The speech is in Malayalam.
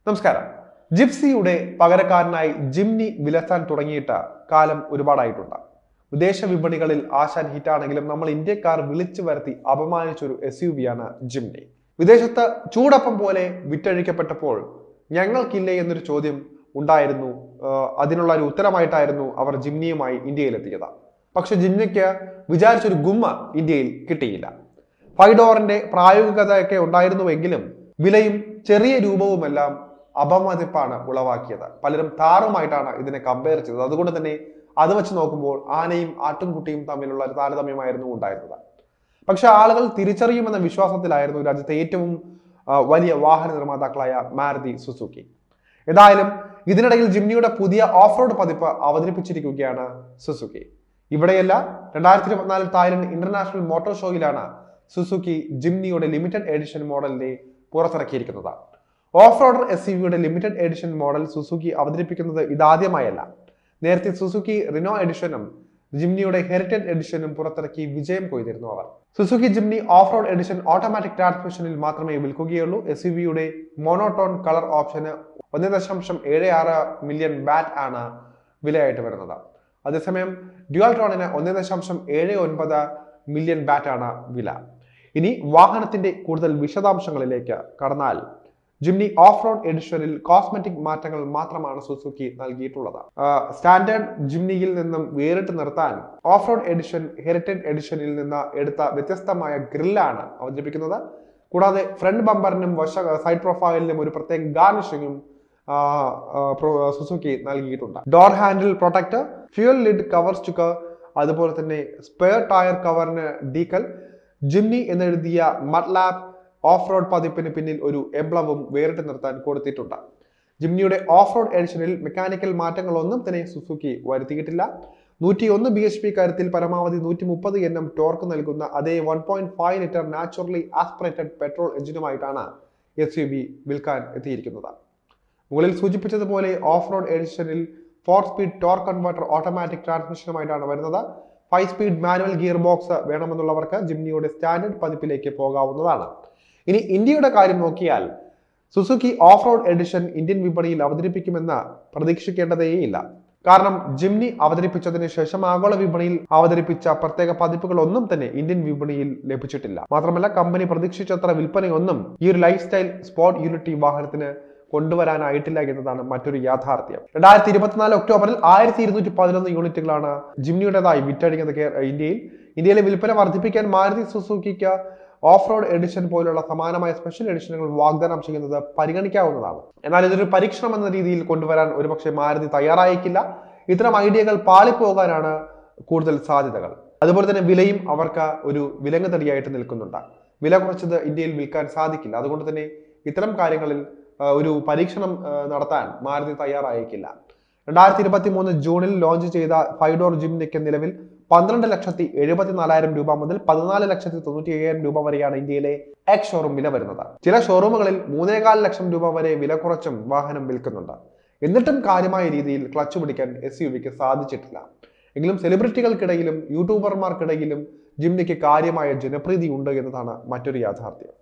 നമസ്കാരം. ജിപ്സിയുടെ പകരക്കാരനായി ജിംനി വിലസാൻ തുടങ്ങിയിട്ട് കാലം ഒരുപാടായിട്ടുണ്ട്. വിദേശ വിപണികളിൽ ആശാൻ ഹിറ്റാണെങ്കിലും നമ്മൾ ഇന്ത്യക്കാർ വിളിച്ചു വരുത്തി അപമാനിച്ചൊരു SUV ആണ് ജിംനി. വിദേശത്ത് ചൂടപ്പം പോലെ വിറ്റഴിക്കപ്പെട്ടപ്പോൾ ഞങ്ങൾക്കില്ലേ എന്നൊരു ചോദ്യം ഉണ്ടായിരുന്നു. അതിനുള്ള ഒരു ഉത്തരമായിട്ടായിരുന്നു അവർ ജിംനിയുമായി ഇന്ത്യയിലെത്തിയത്. പക്ഷെ ജിംനിക്ക് വിചാരിച്ചൊരു ഗുമ്മ ഇന്ത്യയിൽ കിട്ടിയില്ല. 5 ഡോറിന്റെ പ്രായോഗികതയൊക്കെ ഉണ്ടായിരുന്നുവെങ്കിലും വിലയും ചെറിയ രൂപവുമെല്ലാം അപമതിപ്പാണ് ഉളവാക്കിയത്. പലരും താറുമായിട്ടാണ് ഇതിനെ കമ്പയർ ചെയ്തത്. അതുകൊണ്ട് തന്നെ അത് വെച്ച് നോക്കുമ്പോൾ ആനയും ആട്ടിൻകുട്ടിയും തമ്മിലുള്ള ഒരു താരതമ്യമായിരുന്നു ഉണ്ടായിരുന്നത്. പക്ഷെ ആളുകൾ തിരിച്ചറിയുമെന്ന വിശ്വാസത്തിലായിരുന്നു രാജ്യത്തെ ഏറ്റവും വലിയ വാഹന നിർമ്മാതാക്കളായ മാരുതി സുസുക്കി. ഏതായാലും ഇതിനിടയിൽ ജിംനിയുടെ പുതിയ ഓഫ് റോഡ് പതിപ്പ് അവതരിപ്പിച്ചിരിക്കുകയാണ് സുസുക്കി. ഇവിടെയല്ല, 2024 തായ്ലൻഡ് ഇന്റർനാഷണൽ മോട്ടോർ ഷോയിലാണ് സുസുക്കി ജിംനിയുടെ ലിമിറ്റഡ് എഡിഷൻ മോഡലിനെ പുറത്തിറക്കിയിരിക്കുന്നത്. ഓഫ് റോഡർ SUVയുടെ ലിമിറ്റഡ് എഡിഷൻ മോഡൽ സുസുക്കി അവതരിപ്പിക്കുന്നത് ഇതാദ്യമായല്ല. നേരത്തെ സുസുക്കി റിനോ എഡിഷനും ജിംനിയുടെ ഹെറിറ്റേജ് എഡിഷനും പുറത്തിറക്കി വിജയം കൊയ്തിരുന്നു അവർ. Suzuki Jimny off road edition automatic ട്രാൻസ്മിഷനിൽ മാത്രമേ വിൽക്കുകയുള്ളൂ. SUVയുടെ മോണോടോൺ കളർ ഓപ്ഷന് 1.76 മില്യൺ ബാറ്റ് ആണ് വിലയായിട്ട് വരുന്നത്. അതേസമയം ഡ്യുവൽ ടോണിന് 1.79 മില്യൺ ബാറ്റ് ആണ് വില. ഇനി വാഹനത്തിന്റെ കൂടുതൽ വിശദാംശങ്ങളിലേക്ക് കടന്നാൽ, ജിംനി ഓഫ് റോഡ് എഡിഷനിൽ കോസ്മെറ്റിക് മാറ്റങ്ങൾ മാത്രമാണ് സുസുക്കി നൽകിയിട്ടുള്ളത്. സ്റ്റാൻഡേർഡ് ജിംനിയിൽ നിന്നും വേറിട്ട് നിർത്താൻ ഓഫ് റോഡ് എഡിഷൻ ഹെറിറ്റേജ് എഡിഷനിൽ നിന്ന് എടുത്ത വ്യത്യസ്തമായ ഗ്രില്ലാണ് അവതരിപ്പിക്കുന്നത്. കൂടാതെ ഫ്രണ്ട് ബമ്പറിനും സൈഡ് പ്രൊഫൈലിനും ഒരു പ്രത്യേക ഗാർണിഷിംഗും സുസുക്കി നൽകിയിട്ടുണ്ട്. Door handle protector, fuel lid cover sticker, അതുപോലെ തന്നെ സ്പെയർ ടയർ കവറിന് ഡീക്കൽ, ജിംനി എന്നെഴുതിയ മഡ്ലാബ് ഓഫ് റോഡ് പതിപ്പിന് പിന്നിൽ ഒരു എംബ്ലവും വേറിട്ട് നിർത്താൻ കൊടുത്തിട്ടുണ്ട്. ജിംനിയുടെ ഓഫ് റോഡ് എഡിഷനിൽ മെക്കാനിക്കൽ മാറ്റങ്ങളൊന്നും തന്നെ സുസുക്കി വരുത്തിയിട്ടില്ല. 101 bhp കരുത്തിൽ പരമാവധി 130 Nm ടോർക്ക് നൽകുന്ന അതേ 1.5 ലിറ്റർ നാച്ചുറലി ആസ്പിറേറ്റഡ് പെട്രോൾ എഞ്ചിനുമായിട്ടാണ് SUV വിൽക്കാൻ എത്തിയിരിക്കുന്നത്. മുകളിൽ സൂചിപ്പിച്ചതുപോലെ ഓഫ് റോഡ് എഡിഷനിൽ 4 സ്പീഡ് ടോർക്ക് കൺവെർട്ടർ ഓട്ടോമാറ്റിക് ട്രാൻസ്മിഷനുമായിട്ടാണ് വരുന്നത്. 5 സ്പീഡ് മാനുവൽ ഗിയർ ബോക്സ് വേണമെന്നുള്ളവർക്ക് ജിംനിയുടെ സ്റ്റാൻഡേർഡ് പതിപ്പിലേക്ക് പോകാവുന്നതാണ്. ഇനി ഇന്ത്യയുടെ കാര്യം നോക്കിയാൽ, Suzuki off road edition Indian വിപണിയിൽ അവതരിപ്പിക്കുമെന്ന് പ്രതീക്ഷിക്കേണ്ടതേയില്ല. കാരണം ജിംനി അവതരിപ്പിച്ചതിന് ശേഷം ആഗോള വിപണിയിൽ അവതരിപ്പിച്ച പ്രത്യേക പതിപ്പുകളൊന്നും തന്നെ ഇന്ത്യൻ വിപണിയിൽ ലഭിച്ചിട്ടില്ല. മാത്രമല്ല, കമ്പനി പ്രതീക്ഷിച്ചത്ര വിൽപ്പനയൊന്നും ഈ ഒരു ലൈഫ് സ്റ്റൈൽ സ്പോർട്ട് യൂണിറ്റി വാഹനത്തിന് കൊണ്ടുവരാനായിട്ടില്ല എന്നതാണ് മറ്റൊരു യാഥാർത്ഥ്യം. 2024 ഒക്ടോബറിൽ 1211 യൂണിറ്റുകളാണ് ജിംനിയുടേതായി വിറ്റഴിഞ്ഞത്. ഇന്ത്യയിലെ വിൽപ്പന വർദ്ധിപ്പിക്കാൻ മാരുതി സുസുക്കിക്ക് ഓഫ് റോഡ് എഡിഷൻ പോലുള്ള സമാനമായ സ്പെഷ്യൽ എഡിഷനുകൾ വാഗ്ദാനം ചെയ്യുന്നത് പരിഗണിക്കാവുന്നതാണ്. എന്നാൽ ഇതൊരു പരീക്ഷണം എന്ന രീതിയിൽ കൊണ്ടുവരാൻ ഒരുപക്ഷെ മാരുതി തയ്യാറായേക്കില്ല. ഇത്തരം ഐഡിയകൾ പാളിപ്പോകാനാണ് കൂടുതൽ സാധ്യതകൾ. അതുപോലെ തന്നെ വിലയും അവർക്ക് ഒരു വിലങ്ങുതടിയായിട്ട് നിൽക്കുന്നുണ്ട്. വില കുറച്ചത് ഇന്ത്യയിൽ വിൽക്കാൻ സാധിക്കില്ല. അതുകൊണ്ട് തന്നെ ഇത്തരം കാര്യങ്ങളിൽ ഒരു പരീക്ഷണം നടത്താൻ മാരുതി തയ്യാറായേക്കില്ല. 2023 ജൂണിൽ ലോഞ്ച് ചെയ്ത 5 ഡോർ ജിംനിക്ക് നിലവിൽ 12,74,000 രൂപ മുതൽ 14,97,000 രൂപ വരെയാണ് ഇന്ത്യയിലെ എക്സ് ഷോറൂം വില വരുന്നത്. ചില ഷോറൂമുകളിൽ 3.25 ലക്ഷം രൂപ വരെ വില കുറച്ചും വാഹനം വിൽക്കുന്നുണ്ട്. എന്നിട്ടും കാര്യമായ രീതിയിൽ ക്ലച്ച് പിടിക്കാൻ SUVക്ക് സാധിച്ചിട്ടില്ല. എങ്കിലും സെലിബ്രിറ്റികൾക്കിടയിലും യൂട്യൂബർമാർക്കിടയിലും ജിംനിക്ക് കാര്യമായ ജനപ്രീതി ഉണ്ട് എന്നതാണ് മറ്റൊരു യാഥാർത്ഥ്യം.